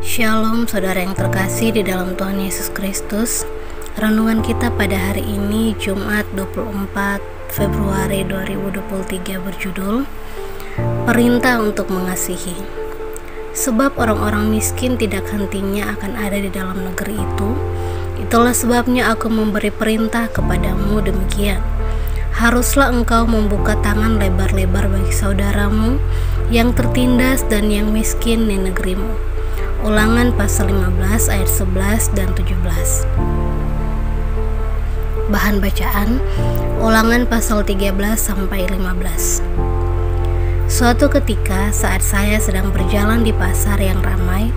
Shalom saudara yang terkasih di dalam Tuhan Yesus Kristus. Renungan kita pada hari ini Jumat 24 Februari 2023 berjudul Perintah untuk Mengasihi. Sebab orang-orang miskin tidak hentinya akan ada di dalam negeri itu. Itulah sebabnya aku memberi perintah kepadamu demikian. Haruslah engkau membuka tangan lebar-lebar bagi saudaramu yang tertindas dan yang miskin di negerimu. Ulangan pasal 15 ayat 11 dan 17. Bahan bacaan Ulangan pasal 13 sampai 15. Suatu ketika saat saya sedang berjalan di pasar yang ramai,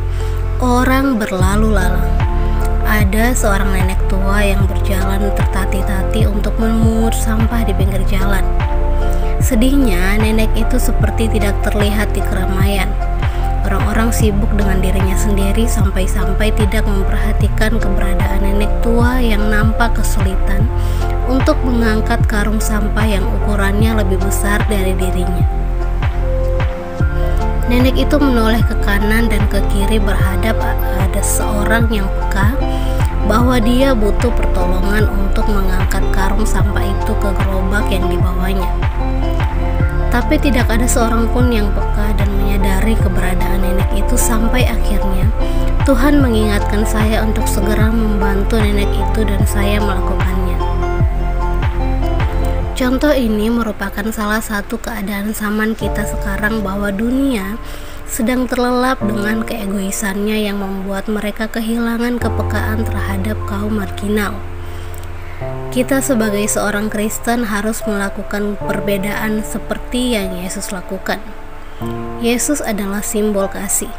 orang berlalu lalang. Ada seorang nenek tua yang berjalan tertati-tati untuk memungut sampah di pinggir jalan. Sedihnya, nenek itu seperti tidak terlihat di keramaian. Orang-orang sibuk dengan dirinya sendiri sampai-sampai tidak memperhatikan keberadaan nenek tua yang nampak kesulitan untuk mengangkat karung sampah yang ukurannya lebih besar dari dirinya. Nenek itu menoleh ke kanan dan ke kiri berhadap ada seorang yang peka bahwa dia butuh pertolongan untuk mengangkat karung sampah itu ke gerobak yang dibawanya. Tapi tidak ada seorang pun yang peka dan menyadari keberadaan nenek itu sampai akhirnya Tuhan mengingatkan saya untuk segera membantu nenek itu dan saya melakukannya. Contoh ini merupakan salah satu keadaan zaman kita sekarang bahwa dunia sedang terlelap dengan keegoisannya yang membuat mereka kehilangan kepekaan terhadap kaum marginal. Kita sebagai seorang Kristen harus melakukan perbedaan seperti yang Yesus lakukan. Yesus adalah simbol kasih.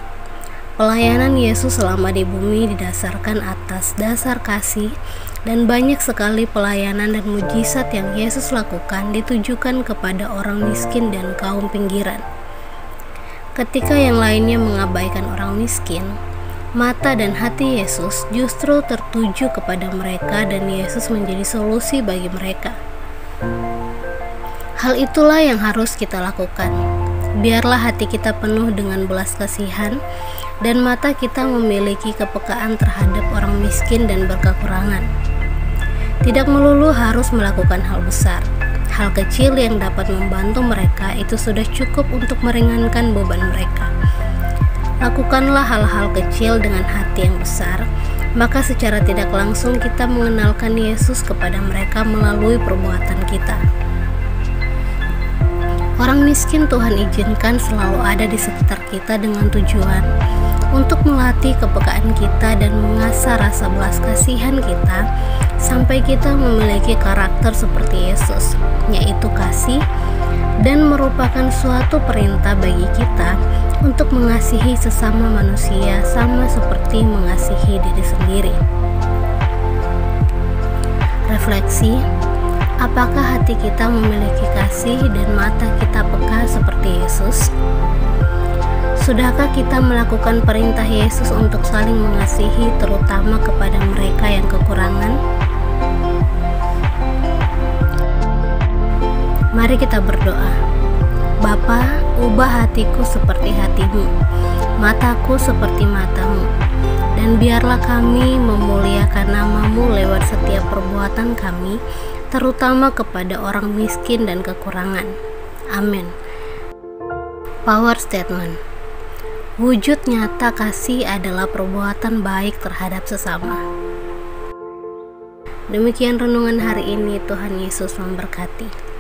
Pelayanan Yesus selama di bumi didasarkan atas dasar kasih, dan banyak sekali pelayanan dan mujizat yang Yesus lakukan ditujukan kepada orang miskin dan kaum pinggiran. Ketika yang lainnya mengabaikan orang miskin, mata dan hati Yesus justru tertuju kepada mereka dan Yesus menjadi solusi bagi mereka. Hal itulah yang harus kita lakukan. Biarlah hati kita penuh dengan belas kasihan dan mata kita memiliki kepekaan terhadap orang miskin dan berkekurangan. Tidak melulu harus melakukan hal besar. Hal kecil yang dapat membantu mereka itu sudah cukup untuk meringankan beban mereka. Lakukanlah hal-hal kecil dengan hati yang besar, maka secara tidak langsung kita mengenalkan Yesus kepada mereka melalui perbuatan kita. Orang miskin Tuhan izinkan selalu ada di sekitar kita dengan tujuan untuk melatih kepekaan kita dan mengasah rasa belas kasihan kita sampai kita memiliki karakter seperti Yesus, yaitu kasih, dan merupakan suatu perintah bagi kita untuk mengasihi sesama manusia sama seperti mengasihi diri sendiri. Refleksi, apakah hati kita memiliki kasih dan mata kita peka seperti Yesus? Sudahkah kita melakukan perintah Yesus untuk saling mengasihi, terutama kepada mereka yang kekurangan? Mari kita berdoa. Bapa, ubah hatiku seperti hatimu, mataku seperti matamu, dan biarlah kami memuliakan namamu lewat setiap perbuatan kami, terutama kepada orang miskin dan kekurangan. Amin. Power Statement. Wujud nyata kasih adalah perbuatan baik terhadap sesama. Demikian renungan hari ini. Tuhan Yesus memberkati.